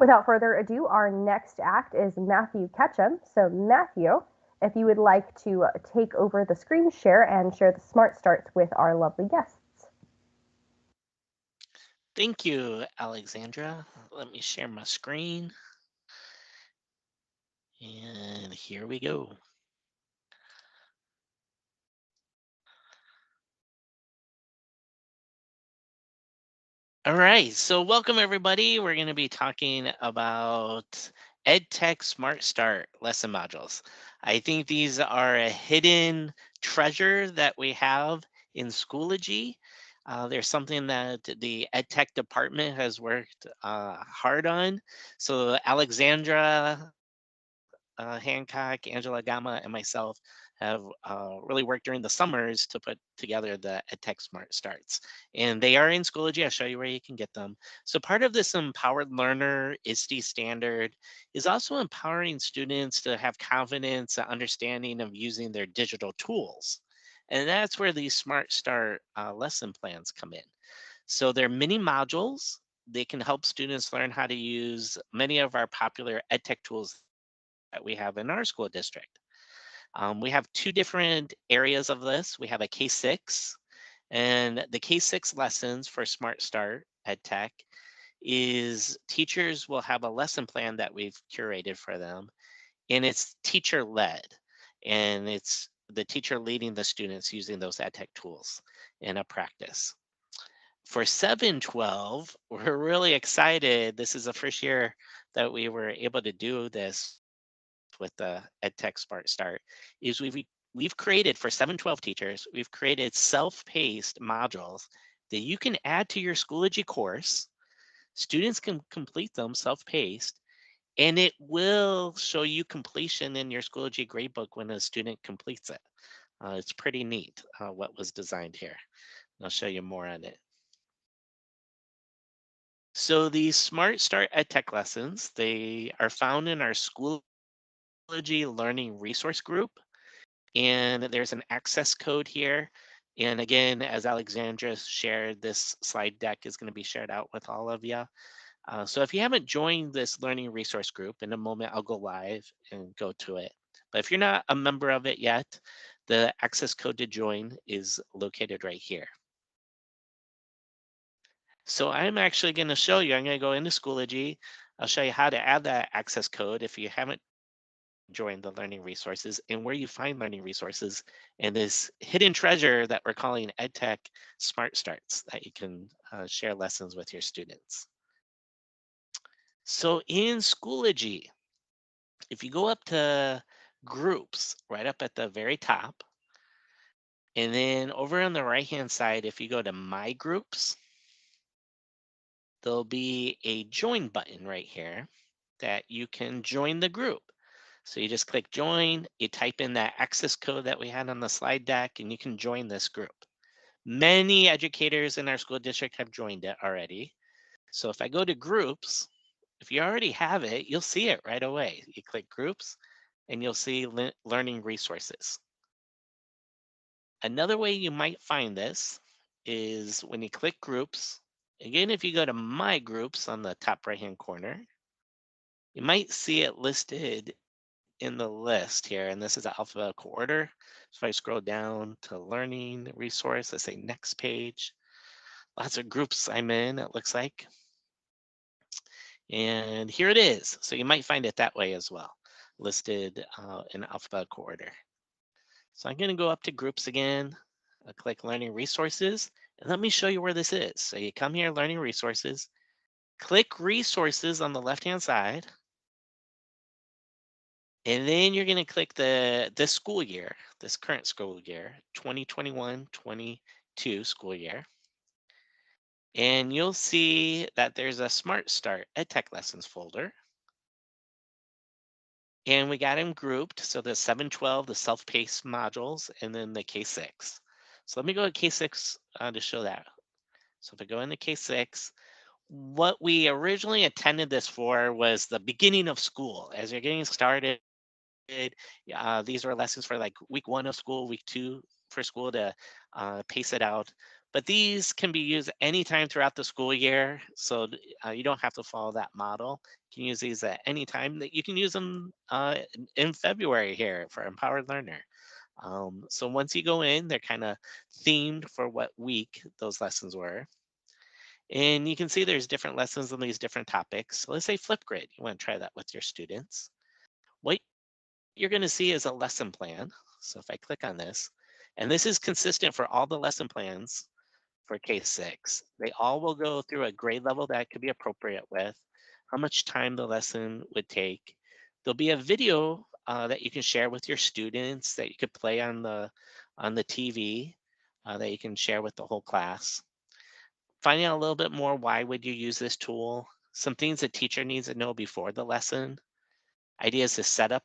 Without further ado, our next act is Matthew Ketchum. So Matthew, if you would like to take over the screen share and share the Smart Starts with our lovely guests. Thank you, Alexandra. Let me share my screen. And here we go. All right, so welcome everybody. We're going to be talking about Edtech Smart Start lesson modules. I think these are a hidden treasure that we have in Schoology. There's something that the Edtech department has worked hard on. So Alexandra Hancock, Angela Gama, and myself have really worked during the summers to put together the EdTech Smart Starts. And they are in Schoology. I'll show you where you can get them. So part of this Empowered Learner ISTE standard is also empowering students to have confidence and understanding of using their digital tools. And that's where these Smart Start lesson plans come in. So they're mini modules. They can help students learn how to use many of our popular EdTech tools that we have in our school district. We have two different areas of this. We have a K6, and the K6 lessons for Smart Start EdTech is teachers will have a lesson plan that we've curated for them, and it's teacher led, and it's the teacher leading the students using those EdTech tools in a practice. For 712, we're really excited. This is the first year that we were able to do this with the EdTech Smart Start is we've created for 712 teachers, we've created self-paced modules that you can add to your Schoology course. Students can complete them self-paced, and it will show you completion in your Schoology gradebook when a student completes it. It's pretty neat what was designed here. I'll show you more on it. So these Smart Start EdTech lessons, they are found in our Schoology Learning Resource Group. And there's an access code here. And again, as Alexandra shared, this slide deck is going to be shared out with all of you. So if you haven't joined this learning resource group, in a moment I'll go live and go to it. But if you're not a member of it yet, the access code to join is located right here. So I'm actually going to show you, I'm going to go into Schoology. I'll show you how to add that access code if you haven't join the learning resources and where you find learning resources and this hidden treasure that we're calling EdTech Smart Starts that you can share lessons with your students. So in Schoology, if you go up to groups right up at the very top, and then over on the right hand side, if you go to my groups, there'll be a join button right here that you can join the group. So you just click join, you type in that access code that we had on the slide deck, and you can join this group. Many educators in our school district have joined it already. So if I go to groups, if you already have it, you'll see it right away. You click groups and you'll see learning resources. Another way you might find this is when you click groups. Again, if you go to my groups on the top right hand corner, you might see it listed in the list here, and this is alphabetical order. So if I scroll down to learning resource, let's say next page, lots of groups I'm in, it looks like. And here it is. So you might find it that way as well, listed in alphabetical order. So I'm going to go up to groups again. I'll click learning resources, and let me show you where this is. So you come here, learning resources, click resources on the left-hand side. And then you're going to click this school year, this current school year, 2021-22 school year. And you'll see that there's a Smart Start EdTech Lessons folder. And we got them grouped. So the 712, the self-paced modules, and then the K6. So let me go to K6 to show that. So if I go into K6, what we originally intended this for was the beginning of school. As you're getting started, these were lessons for like week 1 of school, week 2 for school to pace it out. But these can be used anytime throughout the school year, so you don't have to follow that model. You can use these at any time. That you can use them in February here for Empowered Learner. So once you go in, they're kind of themed for what week those lessons were. And you can see there's different lessons on these different topics. So let's say Flipgrid. You want to try that with your students. What you're going to see is a lesson plan. So if I click on this, and this is consistent for all the lesson plans for K6. They all will go through a grade level that could be appropriate with, how much time the lesson would take. There'll be a video that you can share with your students that you could play on the TV that you can share with the whole class. Finding out a little bit more, why would you use this tool? Some things the teacher needs to know before the lesson. Ideas to set up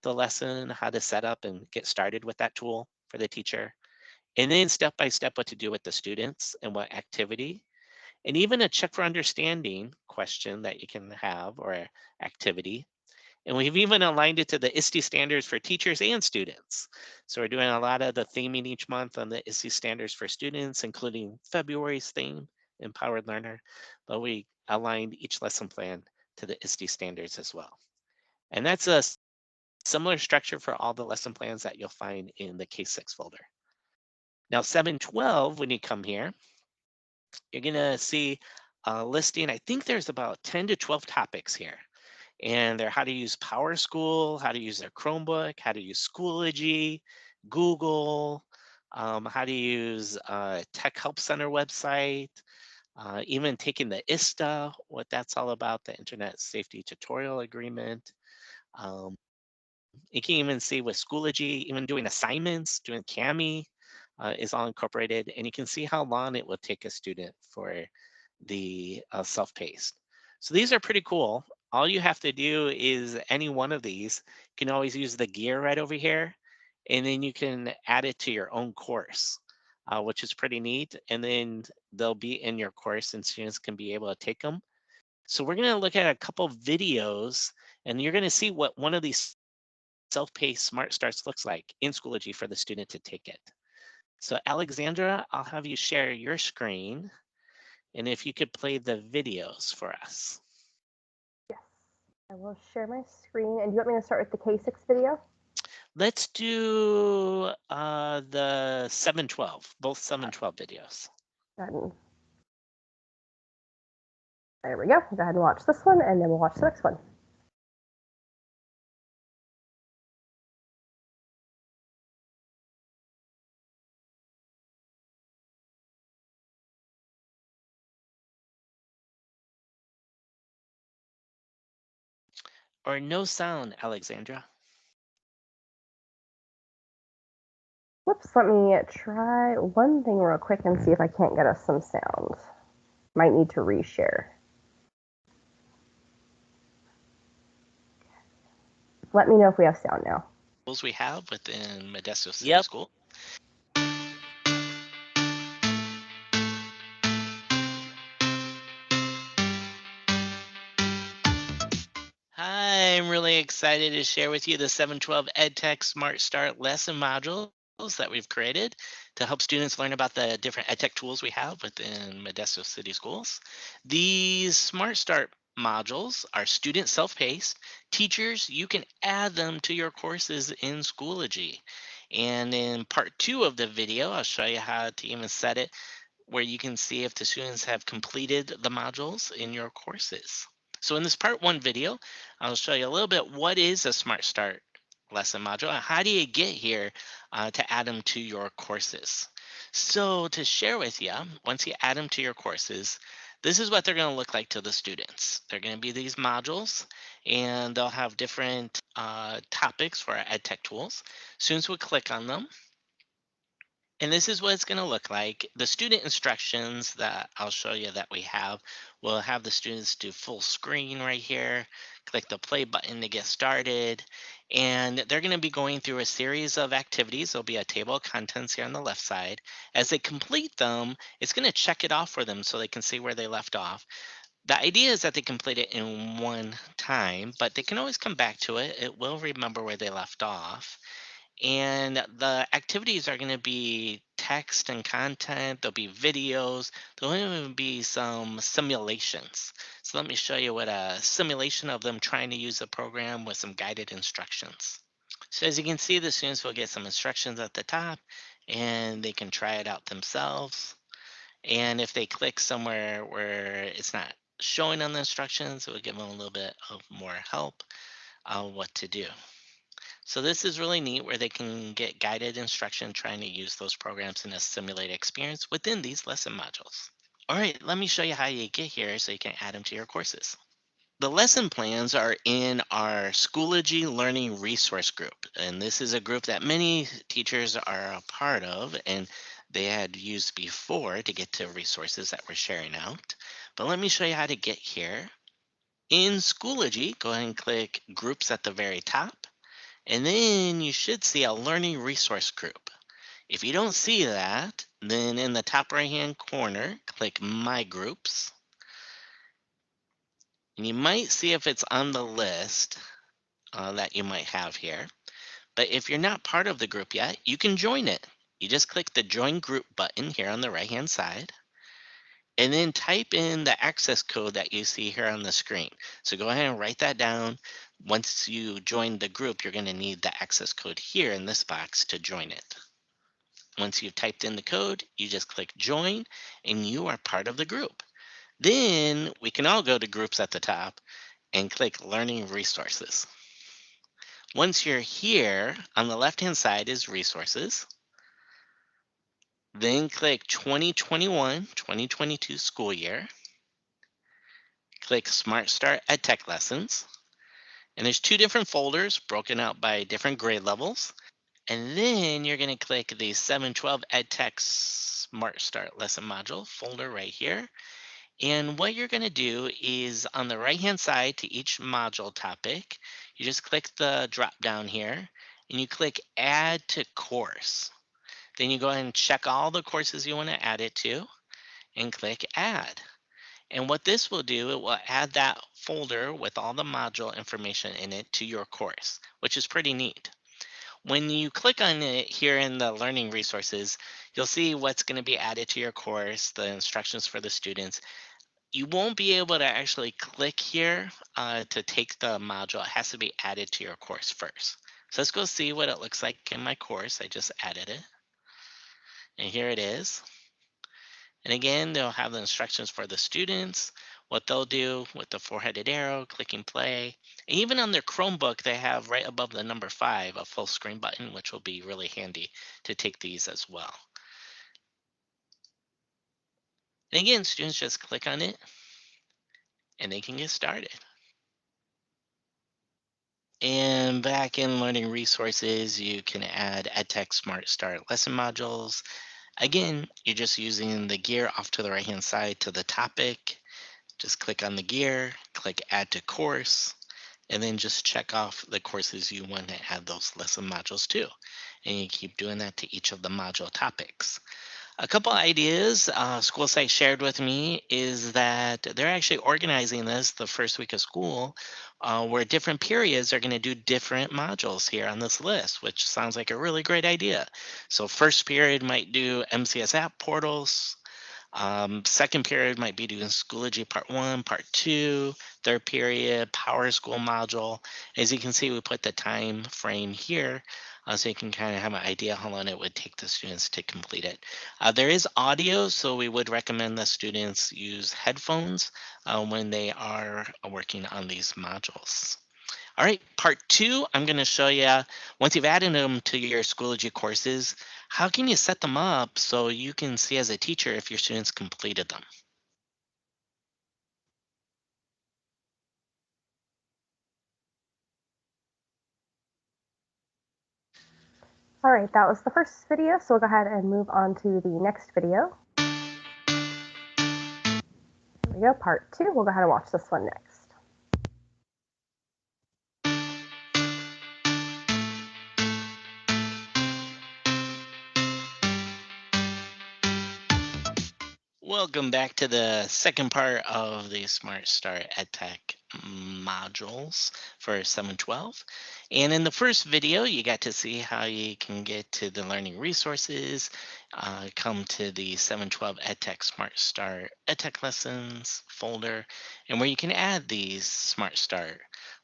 the lesson, how to set up and get started with that tool for the teacher. And then step by step what to do with the students and what activity. And even a check for understanding question that you can have or activity. And we've even aligned it to the ISTE standards for teachers and students. So we're doing a lot of the theming each month on the ISTE standards for students, including February's theme, Empowered Learner. But we aligned each lesson plan to the ISTE standards as well. And that's a similar structure for all the lesson plans that you'll find in the K6 folder. Now, 712, when you come here, you're gonna see a listing. I think there's about 10 to 12 topics here. And they're how to use PowerSchool, how to use their Chromebook, how to use Schoology, Google, how to use Tech Help Center website, even taking the ISTA, what that's all about, the Internet Safety Tutorial Agreement. Um, you can even see with Schoology, even doing assignments, doing Cami is all incorporated. And you can see how long it will take a student for the self-paced. So these are pretty cool. All you have to do is any one of these. You can always use the gear right over here, and then you can add it to your own course, which is pretty neat. And then they'll be in your course, and students can be able to take them. So we're going to look at a couple videos, and you're going to see what one of these self-paced smart starts looks like in Schoology for the student to take it. So Alexandra, I'll have you share your screen. And if you could play the videos for us. Yes, I will share my screen. And do you want me to start with the K6 video? Let's do the 712, both 712 videos. There we go. Go ahead and watch this one, and then we'll watch the next one. Or no sound, Alexandra. Whoops, let me try one thing real quick and see if I can't get us some sound. Might need to reshare. Let me know if we have sound now. We have within Modesto City School. Hi, I'm really excited to share with you the 712 Edtech Smart Start lesson modules that we've created to help students learn about the different EdTech tools we have within Modesto City Schools. These Smart Start modules are student self-paced. Teachers, you can add them to your courses in Schoology. And in part 2 of the video, I'll show you how to even set it where you can see if the students have completed the modules in your courses. So in this part 1 video, I'll show you a little bit what is a Smart Start lesson module and how do you get here to add them to your courses. So to share with you, once you add them to your courses, this is what they're going to look like to the students. They're going to be these modules, and they'll have different topics for our EdTech tools. Students will click on them, and this is what it's going to look like. The student instructions that I'll show you that we have will have the students do full screen right here. Click the play button to get started. And they're going to be going through a series of activities. There'll be a table of contents here on the left side. As they complete them, it's going to check it off for them so they can see where they left off. The idea is that they complete it in one time, but they can always come back to it. It will remember where they left off. And the activities are going to be text and content, there'll be videos, there'll even be some simulations. So let me show you what a simulation of them trying to use the program with some guided instructions. So as you can see, the students will get some instructions at the top and they can try it out themselves. And if they click somewhere where it's not showing on the instructions, it will give them a little bit of more help on what to do. So this is really neat where they can get guided instruction trying to use those programs in a simulated experience within these lesson modules. All right, let me show you how you get here so you can add them to your courses. The lesson plans are in our Schoology Learning Resource Group. And this is a group that many teachers are a part of and they had used before to get to resources that we're sharing out. But let me show you how to get here. In Schoology, go ahead and click Groups at the very top. And then you should see a Learning Resource Group. If you don't see that, then in the top right-hand corner, click My Groups. And you might see if it's on the list that you might have here. But if you're not part of the group yet, you can join it. You just click the Join Group button here on the right-hand side, and then type in the access code that you see here on the screen. So go ahead and write that down. Once you join the group, you're going to need the access code here in this box to join it. Once you've typed in the code, you just click Join, and you are part of the group. Then we can all go to Groups at the top and click Learning Resources. Once you're here, on the left-hand side is Resources. Then click 2021-2022 school year. Click Smart Start Edtech Lessons. And there's two different folders broken out by different grade levels. And then you're going to click the 712 Edtech Smart Start Lesson Module folder right here. And what you're going to do is on the right-hand side to each module topic, you just click the drop down here and you click Add to Course. Then you go ahead and check all the courses you want to add it to and click Add. And what this will do, it will add that folder with all the module information in it to your course, which is pretty neat. When you click on it here in the learning resources, you'll see what's going to be added to your course, the instructions for the students. You won't be able to actually click here to take the module. It has to be added to your course first. So let's go see what it looks like in my course. I just added it. And here it is. And again, they'll have the instructions for the students, what they'll do with the four-headed arrow, clicking play. And even on their Chromebook, they have right above the number 5, a full screen button, which will be really handy to take these as well. And again, students just click on it and they can get started. And back in learning resources, you can add Edtech Smart Start lesson modules. Again, you're just using the gear off to the right-hand side to the topic. Just click on the gear, click Add to Course, and then just check off the courses you want to add those lesson modules to. And you keep doing that to each of the module topics. A couple ideas SchoolSite shared with me is that they're actually organizing this the first week of school where different periods are going to do different modules here on this list, which sounds like a really great idea. So first period might do MCS app portals. Second period might be doing Schoology Part 1, Part 2. Third period, Power School module. As you can see, we put the time frame here so you can kind of have an idea how long it would take the students to complete it. There is audio, so we would recommend the students use headphones when they are working on these modules. All right, part 2, I'm going to show you, once you've added them to your Schoology courses, how can you set them up so you can see as a teacher if your students completed them? All right, that was the first video, so we'll go ahead and move on to the next video. Here we go, part 2. We'll go ahead and watch this one next. Welcome back to the second part of the Smart Start EdTech modules for 712. And in the first video, you got to see how you can get to the learning resources, come to the 712 Edtech Smart Start Edtech lessons folder, and where you can add these Smart Start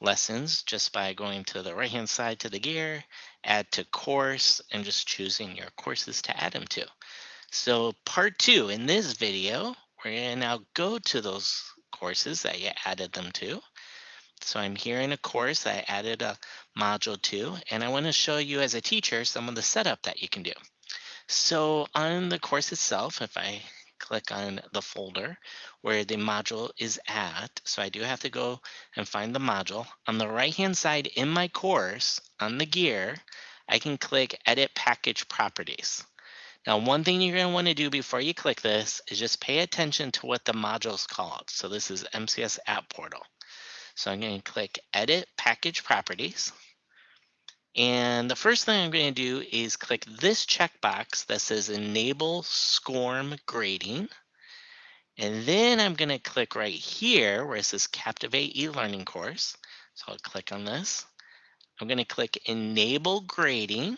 lessons just by going to the right hand side to the gear, add to course, and just choosing your courses to add them to. So part two, in this video, we're gonna now go to those courses that you added them to. So I'm here in a course I added a module to, and I want to show you as a teacher some of the setup that you can do. So on the course itself, if I click on the folder where the module is at, so I do have to go and find the module. On the right hand side in my course, on the gear, I can click Edit Package Properties. Now, one thing you're going to want to do before you click this is just pay attention to what the module is called. So this is MCS App Portal. So I'm going to click Edit Package Properties. And the first thing I'm going to do is click this checkbox that says Enable SCORM Grading. And then I'm going to click right here where it says Captivate e-learning course. So I'll click on this. I'm going to click Enable Grading.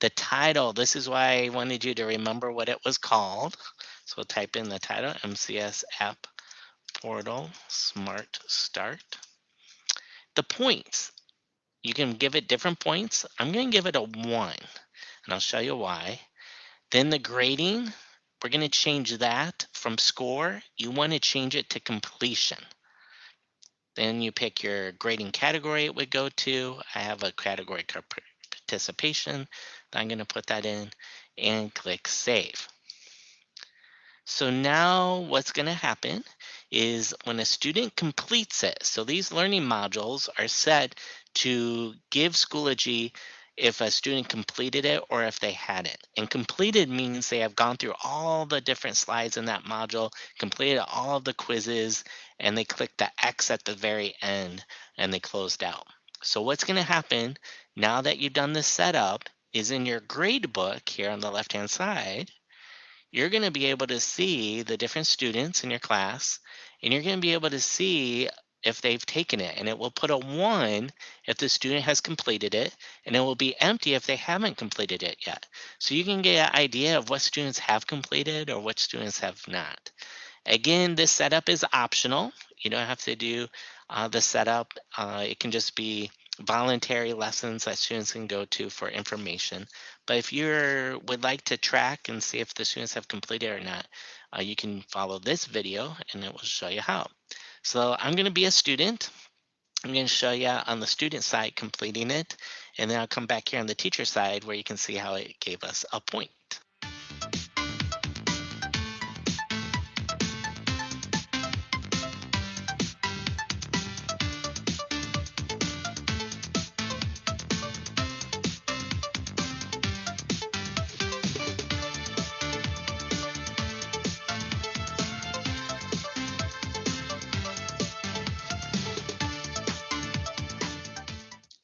The title, this is why I wanted you to remember what it was called. So we'll type in the title, MCS App Portal Smart Start. The points, you can give it different points. I'm going to give it a 1, and I'll show you why. Then the grading, we're going to change that from score. You want to change it to completion. Then you pick your grading category it would go to. I have a category called participation. I'm going to put that in and click save. So now what's going to happen is when a student completes it, so these learning modules are set to give Schoology if a student completed it or if they hadn't. And completed means they have gone through all the different slides in that module, completed all of the quizzes, and they clicked the X at the very end and they closed out. So what's going to happen now that you've done this setup is in your grade book here on the left-hand side, you're going to be able to see the different students in your class, and you're going to be able to see if they've taken it. And it will put a 1 if the student has completed it, and it will be empty if they haven't completed it yet. So you can get an idea of what students have completed or what students have not. Again, this setup is optional. You don't have to do the setup. It can just be voluntary lessons that students can go to for information. But if you would like to track and see if the students have completed or not, you can follow this video and it will show you how. So I'm going to be a student. I'm going to show you on the student side completing it, and then I'll come back here on the teacher side where you can see how it gave us a point.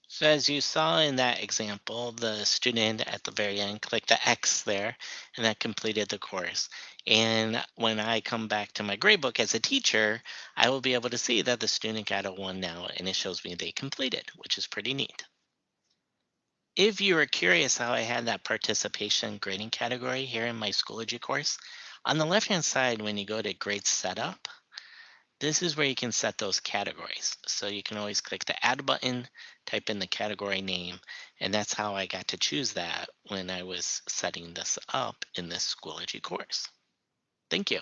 So as you saw in that example, the student at the very end clicked the X there, and that completed the course. And when I come back to my gradebook as a teacher, I will be able to see that the student got a 1 now, and it shows me they completed, which is pretty neat. If you were curious how I had that participation grading category here in my Schoology course, on the left-hand side when you go to grade setup, this is where you can set those categories. So you can always click the add button, type in the category name, and that's how I got to choose that when I was setting this up in this Schoology course. Thank you.